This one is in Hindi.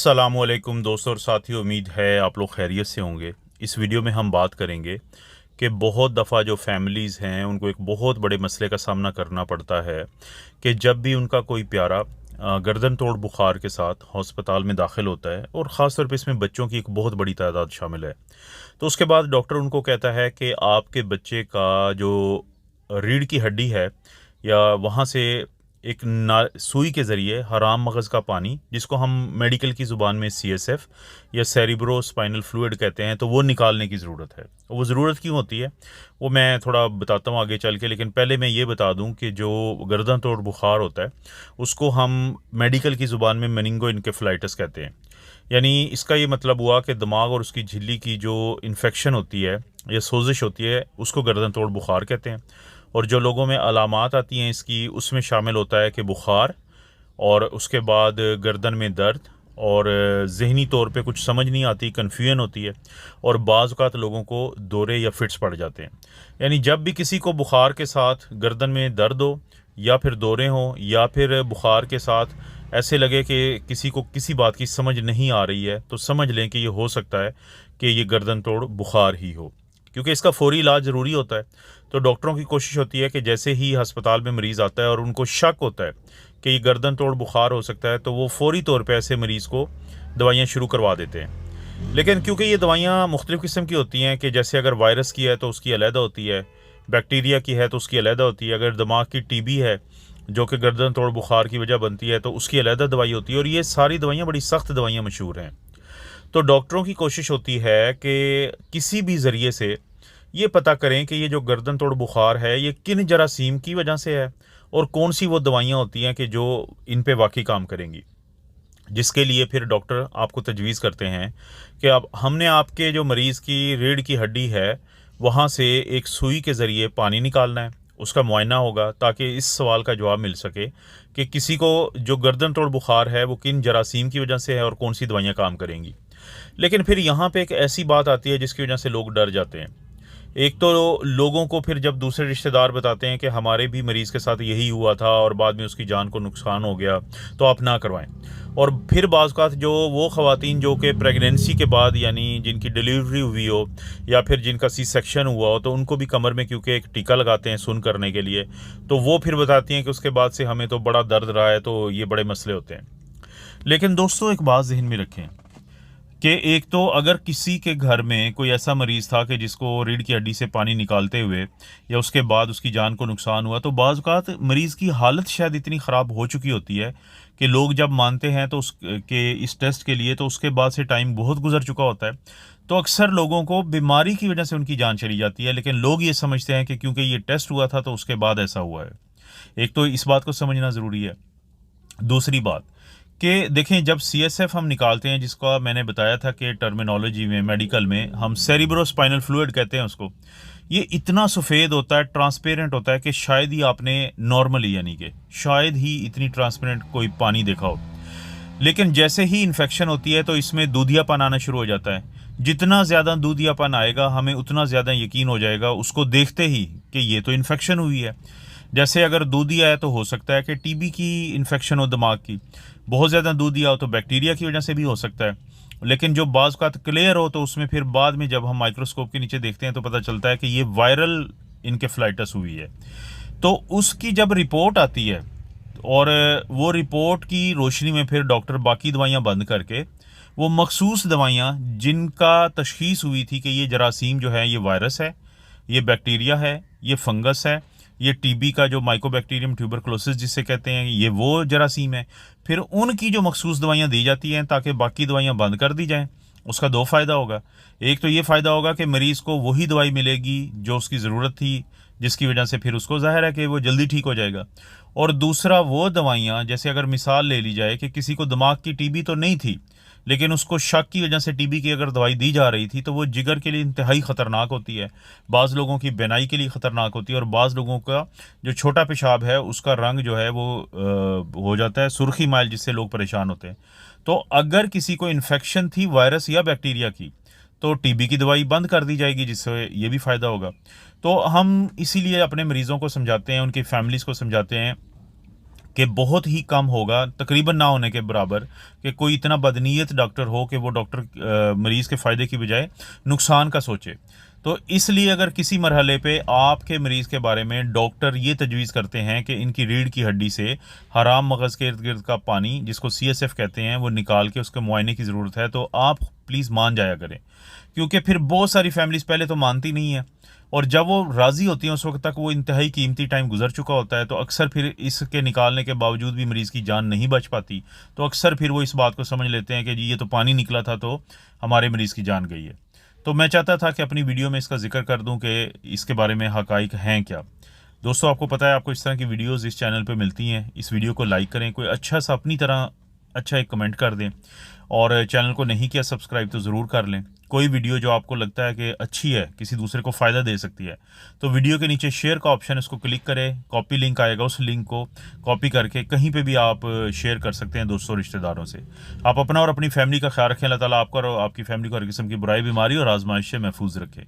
अस्सलामुअलैकुम दोस्तों और साथियों, उम्मीद है आप लोग खैरियत से होंगे। इस वीडियो में हम बात करेंगे कि बहुत दफ़ा जो फैमिलीज़ हैं उनको एक बहुत बड़े मसले का सामना करना पड़ता है कि जब भी उनका कोई प्यारा गर्दन तोड़ बुखार के साथ हॉस्पिटल में दाखिल होता है, और ख़ास तौर पे इसमें बच्चों की एक बहुत बड़ी तादाद शामिल है। तो उसके बाद डॉक्टर उनको कहता है कि आपके बच्चे का जो रीढ़ की हड्डी है, या वहाँ से एक ना सुई के ज़रिए हराम मगज़ का पानी, जिसको हम मेडिकल की ज़ुबान में सीएसएफ या सेरिब्रो स्पाइनल फ्लूइड कहते हैं, तो वो निकालने की ज़रूरत है। वो ज़रूरत क्यों होती है वो मैं थोड़ा बताता हूँ आगे चल के, लेकिन पहले मैं ये बता दूँ कि जो गर्दन तोड़ बुखार होता है उसको हम मेडिकल की ज़ुबान में मेनिंगो इनकेफ्लाइटिस कहते हैं। यानी इसका ये मतलब हुआ कि दिमाग और उसकी झिल्ली की जो इन्फेक्शन होती है या सोजिश होती है उसको गर्दन तोड़ बुखार कहते हैं। और जो लोगों में अलामात आती हैं इसकी, उसमें शामिल होता है कि बुखार, और उसके बाद गर्दन में दर्द, और ज़हनी तौर पे कुछ समझ नहीं आती, कन्फ्यूजन होती है, और बाज़ औक़ात लोगों को दौरे या फिट्स पड़ जाते हैं। यानी जब भी किसी को बुखार के साथ गर्दन में दर्द हो, या फिर दौरे हों, या फिर बुखार के साथ ऐसे लगे कि किसी को किसी बात की समझ नहीं आ रही है, तो समझ लें कि ये हो सकता है कि ये गर्दन तोड़ बुखार ही हो, क्योंकि इसका फ़ौरी इलाज ज़रूरी होता है। तो डॉक्टरों की कोशिश होती है कि जैसे ही अस्पताल में मरीज़ आता है और उनको शक होता है कि ये गर्दन तोड़ बुखार हो सकता है, तो वो फ़ौरी तौर पे ऐसे मरीज़ को दवाइयाँ शुरू करवा देते हैं। लेकिन क्योंकि ये दवाइयाँ मुख्तलिफ़ किस्म की होती हैं, कि जैसे अगर वायरस की है तो उसकी अलहदा होती है, बैक्टीरिया की है तो उसकी अलहदा होती है, अगर दिमाग की टीबी है जो कि गर्दन तोड़ बुखार की वजह बनती है तो उसकी अलहदा दवाई होती है, और ये सारी दवाइयाँ बड़ी सख्त दवाइयाँ मशहूर हैं। तो डॉक्टरों की कोशिश होती है कि किसी भी ज़रिए से ये पता करें कि ये जो गर्दन तोड़ बुखार है ये किन जरासीम की वजह से है, और कौन सी वो दवाइयाँ होती हैं कि जो इन पे वाकई काम करेंगी। जिसके लिए फिर डॉक्टर आपको तजवीज़ करते हैं कि अब हमने आपके जो मरीज़ की रीढ़ की हड्डी है वहाँ से एक सुई के ज़रिए पानी निकालना है, उसका मुआयना होगा, ताकि इस सवाल का जवाब मिल सके कि किसी को जो गर्दन तोड़ बुखार है वो किन जरासीम की वजह से है और कौन सी दवाइयाँ काम करेंगी। लेकिन फिर यहाँ पे एक ऐसी बात आती है जिसकी वजह से लोग डर जाते हैं। एक तो लोगों को फिर जब दूसरे रिश्तेदार बताते हैं कि हमारे भी मरीज़ के साथ यही हुआ था और बाद में उसकी जान को नुकसान हो गया, तो आप ना करवाएं। और फिर बाज़ औक़ात जो वो ख़वातीन जो कि प्रेगनेंसी के बाद, यानी जिनकी डिलीवरी हुई हो या फिर जिनका सी सेक्शन हुआ हो, तो उनको भी कमर में क्योंकि एक टीका लगाते हैं सुन करने के लिए, तो वो फिर बताती हैं कि उसके बाद से हमें तो बड़ा दर्द रहा है, तो ये बड़े मसले होते हैं। लेकिन दोस्तों एक बात ज़हन में रखें कि एक तो अगर किसी के घर में कोई ऐसा मरीज़ था कि जिसको रीढ़ की हड्डी से पानी निकालते हुए या उसके बाद उसकी जान को नुकसान हुआ, तो बाज़ औक़ात मरीज़ की हालत शायद इतनी ख़राब हो चुकी होती है कि लोग जब मानते हैं तो उसके इस टेस्ट के लिए, तो उसके बाद से टाइम बहुत गुजर चुका होता है। तो अक्सर लोगों को बीमारी की वजह से उनकी जान चली जाती है, लेकिन लोग ये समझते हैं कि क्योंकि ये टेस्ट हुआ था तो उसके बाद ऐसा हुआ है। एक तो इस बात को समझना ज़रूरी है। दूसरी बात कि देखें, जब सीएसएफ हम निकालते हैं, जिसका मैंने बताया था कि टर्मिनोलॉजी में मेडिकल में हम सेरिब्रोस्पाइनल फ्लूइड कहते हैं उसको, ये इतना सफ़ेद होता है, ट्रांसपेरेंट होता है कि शायद ही आपने नॉर्मली, यानी कि शायद ही इतनी ट्रांसपेरेंट कोई पानी देखा हो। लेकिन जैसे ही इन्फेक्शन होती है तो इसमें दूधियापन आना शुरू हो जाता है। जितना ज़्यादा दूधियापन आएगा हमें उतना ज़्यादा यकीन हो जाएगा उसको देखते ही कि ये तो इन्फेक्शन हुई है। जैसे अगर दूधी आया तो हो सकता है कि टीबी की इन्फेक्शन हो दिमाग की, बहुत ज़्यादा दूधी आओ तो बैक्टीरिया की वजह से भी हो सकता है। लेकिन जो बाज़ का क्लियर हो तो उसमें फिर बाद में जब हम माइक्रोस्कोप के नीचे देखते हैं तो पता चलता है कि ये वायरल इनकेफ्लाइटिस हुई है। तो उसकी जब रिपोर्ट आती है, और वो रिपोर्ट की रोशनी में फिर डॉक्टर बाकी दवाइयाँ बंद करके वो मखसूस दवाइयाँ जिनका तशख़ीस हुई थी कि ये जरासीम जो है ये वायरस है, ये बैक्टीरिया है, ये फंगस है, ये टीबी का जो माइकोबैक्टीरियम ट्यूबरकुलोसिस जिसे कहते हैं, ये वो जरासीम है, फिर उनकी जो मखसूस दवाइयाँ दी जाती हैं ताकि बाकी दवाइयाँ बंद कर दी जाएँ। उसका दो फ़ायदा होगा। एक तो ये फ़ायदा होगा कि मरीज़ को वही दवाई मिलेगी जो उसकी ज़रूरत थी, जिसकी वजह से फिर उसको ज़ाहिर है कि वो जल्दी ठीक हो जाएगा। और दूसरा, वो दवाइयाँ, जैसे अगर मिसाल ले ली जाए कि किसी को दिमाग की टीबी तो नहीं थी, लेकिन उसको शक की वजह से टीबी की अगर दवाई दी जा रही थी, तो वो जिगर के लिए इंतहाई ख़तरनाक होती है, बाज़ लोगों की बेनाई के लिए ख़तरनाक होती है, और बाज़ लोगों का जो छोटा पेशाब है उसका रंग जो है वो हो जाता है सुर्खी माइल, जिससे लोग परेशान होते हैं। तो अगर किसी को इन्फेक्शन थी वायरस या बैक्टीरिया की, तो टीबी की दवाई बंद कर दी जाएगी, जिससे ये भी फ़ायदा होगा। तो हम इसीलिए अपने मरीज़ों को समझाते हैं, उनकी फैमिलीज़ को समझाते हैं कि बहुत ही कम होगा, तकरीबन ना होने के बराबर, कि कोई इतना बदनीयत डॉक्टर हो कि वो डॉक्टर मरीज़ के फ़ायदे की बजाय नुकसान का सोचे। तो इसलिए अगर किसी मरहले पे आपके मरीज़ के बारे में डॉक्टर ये तजवीज़ करते हैं कि इनकी रीढ़ की हड्डी से हराम मगज़ के इर्द-गिर्द का पानी, जिसको सीएसएफ कहते हैं, वो निकाल के उसके मुआयने की ज़रूरत है, तो आप प्लीज़ मान जाया करें। क्योंकि फिर बहुत सारी फैमिलीज़ पहले तो मानती नहीं है, और जब वो राज़ी होती हैं उस वक़्त तक वो इंतहाई कीमती टाइम गुज़र चुका होता है, तो अक्सर फिर इसके निकालने के बावजूद भी मरीज़ की जान नहीं बच पाती। तो अक्सर फिर वो इस बात को समझ लेते हैं कि जी ये तो पानी निकला था, तो हमारे मरीज़ की जान गई है। तो मैं चाहता था कि अपनी वीडियो में इसका ज़िक्र कर दूं कि इसके बारे में हक़ाइक़ हैं क्या। दोस्तों, आपको पता है आपको इस तरह की वीडियोज़ इस चैनल पे मिलती हैं। इस वीडियो को लाइक करें, कोई अच्छा सा अपनी तरह अच्छा एक कमेंट कर दें, और चैनल को नहीं किया सब्सक्राइब तो ज़रूर कर लें। कोई वीडियो जो आपको लगता है कि अच्छी है, किसी दूसरे को फ़ायदा दे सकती है, तो वीडियो के नीचे शेयर का ऑप्शन है, उसको क्लिक करें, कॉपी लिंक आएगा, उस लिंक को कॉपी करके कहीं पे भी आप शेयर कर सकते हैं दोस्तों रिश्तेदारों से। आप अपना और अपनी फैमिली का ख्याल रखें। अल्लाह ताला आपका और आपकी फैमिली को हर किस्म की बुराई, बीमारी और आजमाइश से महफूज रखे।